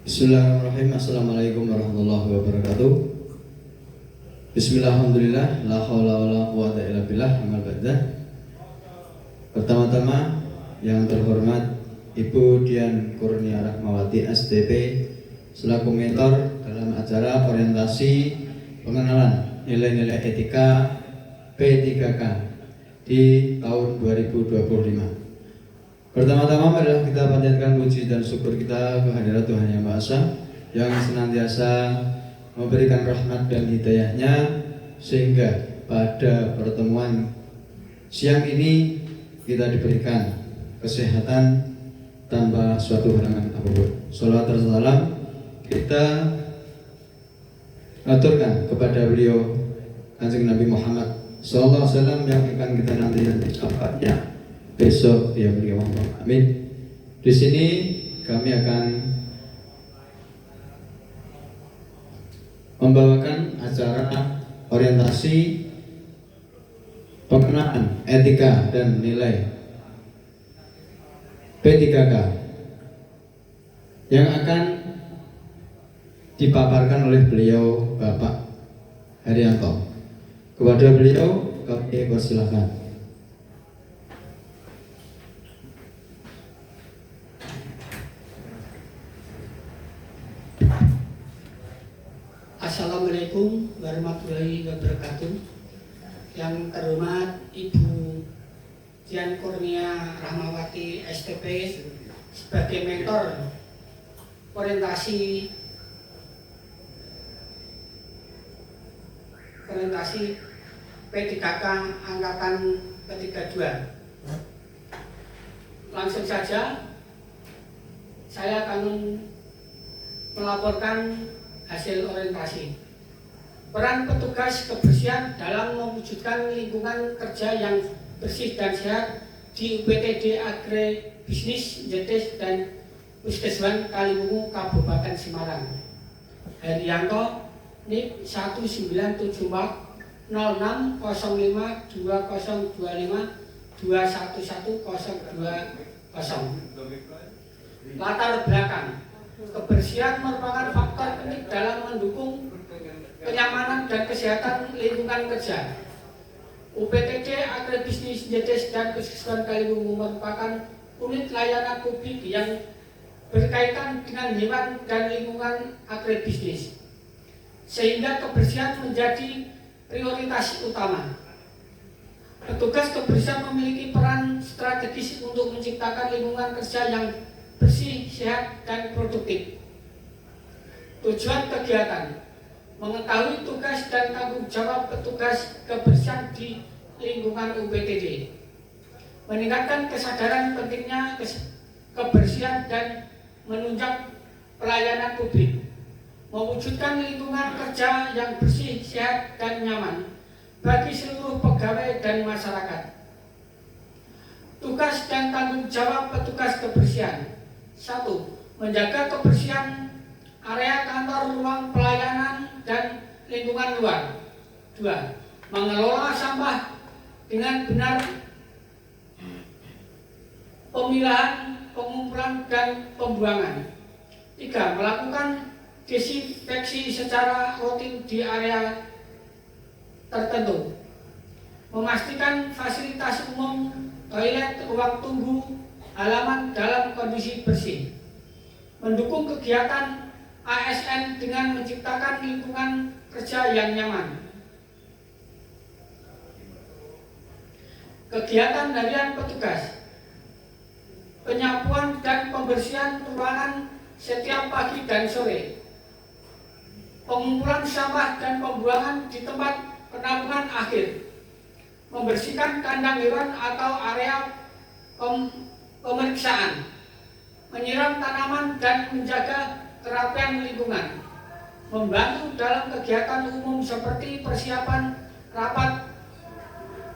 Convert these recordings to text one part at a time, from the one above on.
Bismillahirrahmanirrahim. Assalamualaikum warahmatullahi wabarakatuh. Bismillahirrahmanirrahim. La haula wala quwata illa billah. Amal ba'da. Pertama-tama yang terhormat Ibu Dian Kurnia Rahmawati STP selaku mentor dalam acara orientasi pengenalan nilai-nilai etika P3K di tahun 2025. Pertama-tama marilah kita panjatkan puji dan syukur kita kehadirat Tuhan Yang Maha Esa yang senantiasa memberikan rahmat dan hidayahnya sehingga pada pertemuan siang ini kita diberikan kesehatan tanpa suatu halangan apapun. Sholawat dan salam kita aturkan kepada beliau Kanjeng Nabi Muhammad Sallallahu Alaihi Wasallam yang akan kita nanti syafaatnya besok ya beliau. Amin. Di sini kami akan membawakan acara orientasi pengenalan etika dan nilai P3K yang akan dipaparkan oleh beliau Bapak Haryanto. Kepada beliau kami persilakan. Assalamualaikum warahmatullahi wabarakatuh. Yang terhormat Ibu Dian Kurnia Rahmawati STP sebagai mentor orientasi P3K angkatan ke-32. Langsung saja saya akan melaporkan hasil orientasi. Peran petugas kebersihan dalam mewujudkan lingkungan kerja yang bersih dan sehat di UPTD Agribisnis Jetis dan Puskesmas Kaliwungu Kabupaten Semarang. Haryanto NIK 1974 06 05 2025 211 020. Latar belakang: kebersihan merupakan faktor penting dalam mendukung kenyamanan dan kesehatan lingkungan kerja. UPTD Agribisnis Jetis dan Puskesmas Kaliwungu merupakan unit layanan publik yang berkaitan dengan hewan dan lingkungan agribisnis, sehingga kebersihan menjadi prioritas utama. Petugas kebersihan memiliki peran strategis untuk menciptakan lingkungan kerja yang bersih, sehat, dan produktif. Tujuan kegiatan: mengetahui tugas dan tanggung jawab petugas kebersihan di lingkungan UPTD, meningkatkan kesadaran pentingnya kebersihan dan menunjang pelayanan publik, mewujudkan lingkungan kerja yang bersih, sehat, dan nyaman bagi seluruh pegawai dan masyarakat. Tugas dan tanggung jawab petugas kebersihan: 1. Menjaga kebersihan area kantor, ruang pelayanan, dan lingkungan luar. 2. Mengelola sampah dengan benar, pemilahan, pengumpulan, dan pembuangan. 3. Melakukan desinfeksi secara rutin di area tertentu. Memastikan fasilitas umum, toilet, ruang tunggu, halaman dalam kondisi bersih. Mendukung kegiatan ASN dengan menciptakan lingkungan kerja yang nyaman. Kegiatan harian petugas: penyapuan dan pembersihan ruangan setiap pagi dan sore, pengumpulan sampah dan pembuangan di tempat penampungan akhir, membersihkan kandang hewan atau area pemeriksaan, menyiram tanaman dan menjaga kerapian lingkungan, membantu dalam kegiatan umum seperti persiapan rapat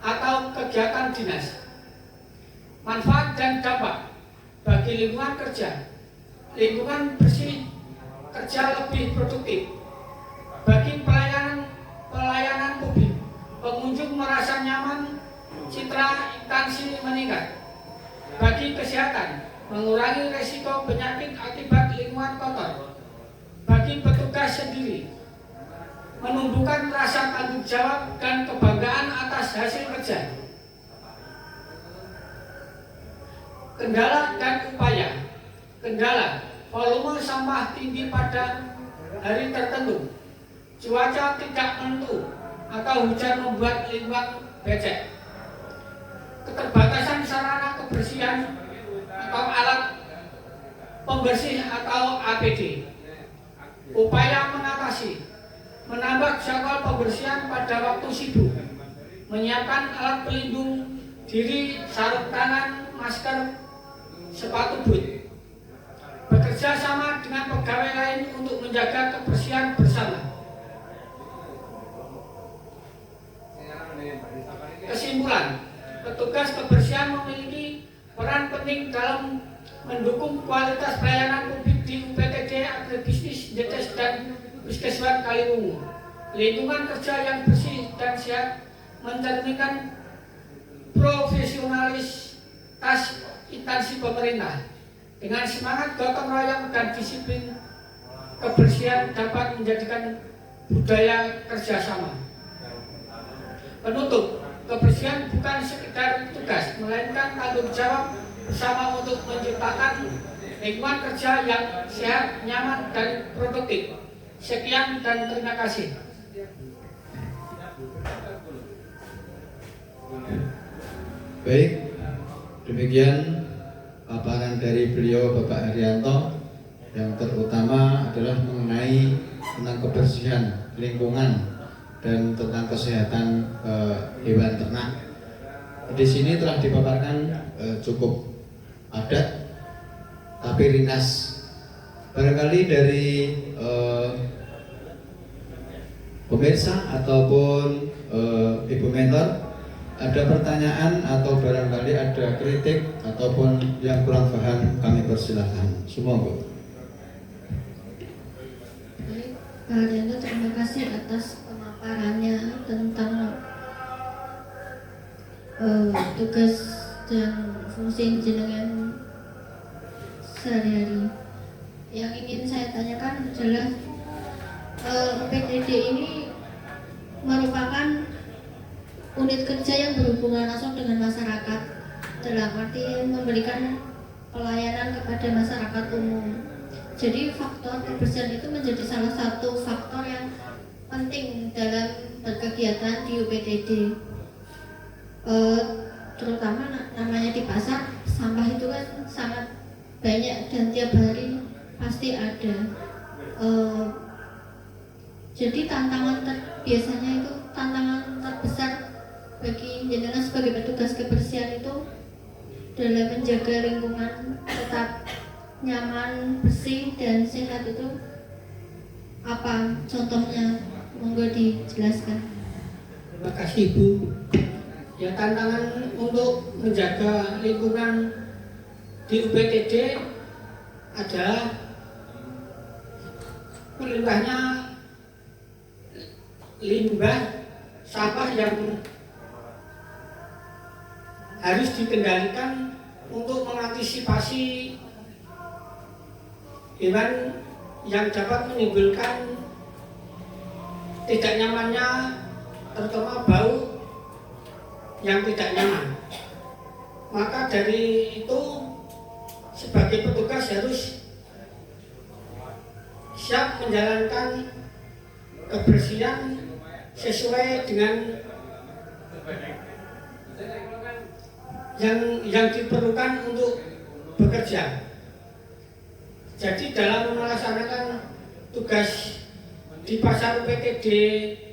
atau kegiatan dinas. Manfaat dan dampak bagi lingkungan kerja: lingkungan bersih, kerja lebih produktif. Bagi pelayanan publik, pengunjung merasa nyaman, citra instansi meningkat. Bagi kesehatan, mengurangi resiko penyakit akibat lingkungan kotor. bagi petugas sendiri menumbuhkan rasa tanggung jawab dan kebanggaan atas hasil kerja. Kendala dan upaya. Kendala, volume sampah tinggi pada hari tertentu, cuaca tidak menentu, atau hujan membuat lingkungan becek. Keterbatasan sarana kebersihan atau alat pembersih atau APD. Upaya mengatasi, menambah jadwal pembersihan pada waktu sibuk, menyiapkan alat pelindung diri, sarung tangan, masker, sepatu boot. Bekerja sama dengan pegawai lain untuk menjaga kebersihan bersama. Kesimpulan, petugas kebersihan memiliki peran penting dalam mendukung kualitas pelayanan publik di UPTD Agribisnis JTS dan Puskesmas Kaliwungu. Lingkungan kerja yang bersih dan sehat mencerminkan profesionalitas instansi pemerintah. Dengan semangat gotong royong dan disiplin, kebersihan dapat menjadikan budaya kerjasama. Penutup, kebersihan bukan sekedar tugas, melainkan tanggung jawab bersama untuk menciptakan lingkungan kerja yang sehat, nyaman, dan produktif. Sekian dan terima kasih. Baik, demikian paparan dari beliau Bapak Haryanto yang terutama adalah mengenai tentang kebersihan lingkungan dan tentang kesehatan hewan ternak. Di sini telah dipaparkan cukup padat tapi ringkas. Barangkali dari pemirsa ataupun Ibu Mentor ada pertanyaan atau barangkali ada kritik ataupun yang kurang paham, kami persilahkan. Semua Bu. Baik, Pak Haryanto, terima kasih atas pemaparannya tentang tugas dan fungsi jenengan sehari-hari. Yang ingin saya tanyakan adalah UPTD ini merupakan unit kerja yang berhubungan langsung dengan masyarakat, dalam arti memberikan pelayanan kepada masyarakat umum. Jadi faktor kebersihan itu menjadi salah satu faktor yang penting dalam berkegiatan di UPTD. Terutama namanya di pasar, sampah itu kan sangat banyak dan tiap hari pasti ada. Jadi biasanya itu tantangan terbesar bagi jenengan sebagai petugas kebersihan itu dalam menjaga lingkungan tetap nyaman, bersih, dan sehat itu apa contohnya? Monggo dijelaskan. Terima kasih Bu. Ya, tantangan untuk menjaga lingkungan di UPTD adalah melimpahnya limbah sampah yang harus dikendalikan untuk mengantisipasi hewan yang dapat menimbulkan tidak nyamannya, terutama bau yang tidak nyaman. Maka dari itu sebagai petugas harus siap menjalankan kebersihan sesuai dengan yang diperlukan untuk bekerja. Jadi dalam melaksanakan tugas di pasar UPTD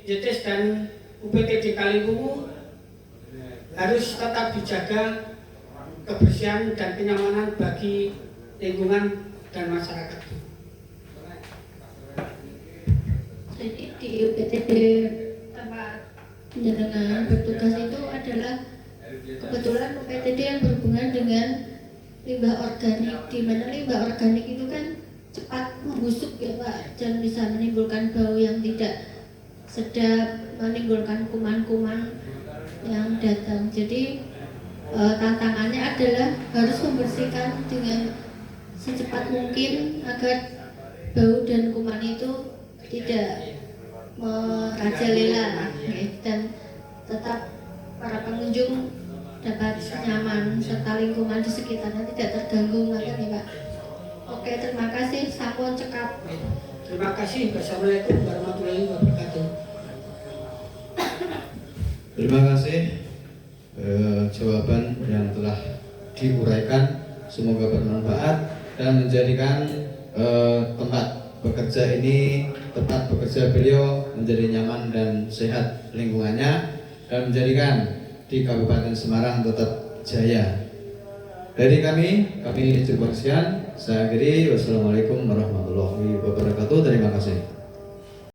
JTS dan UPTD Kaliwungu harus tetap dijaga kebersihan dan kenyamanan bagi lingkungan dan masyarakat. Jadi di UPTD tempat jenengan bertugas itu adalah kebetulan UPTD yang berhubungan dengan limbah organik, di mana limbah organik itu kan cepat membusuk ya Pak, dan bisa menimbulkan bau yang tidak sedap, menimbulkan kuman-kuman yang datang. Jadi tantangannya adalah harus membersihkan dengan secepat mungkin agar bau dan kuman itu tidak merajalela, dan tetap para pengunjung dapat nyaman serta lingkungan di sekitarnya tidak terganggu, ya Pak. Oke, terima kasih. Sampun cekap. Terima kasih. Wassalamualaikum warahmatullahi wabarakatuh. Terima kasih jawaban yang telah diuraikan, semoga bermanfaat dan menjadikan tempat bekerja ini, tempat bekerja beliau menjadi nyaman dan sehat lingkungannya, dan menjadikan di Kabupaten Semarang tetap jaya. Dari kami cukup sekian. Saya akhiri. Wassalamualaikum warahmatullahi wabarakatuh. Terima kasih.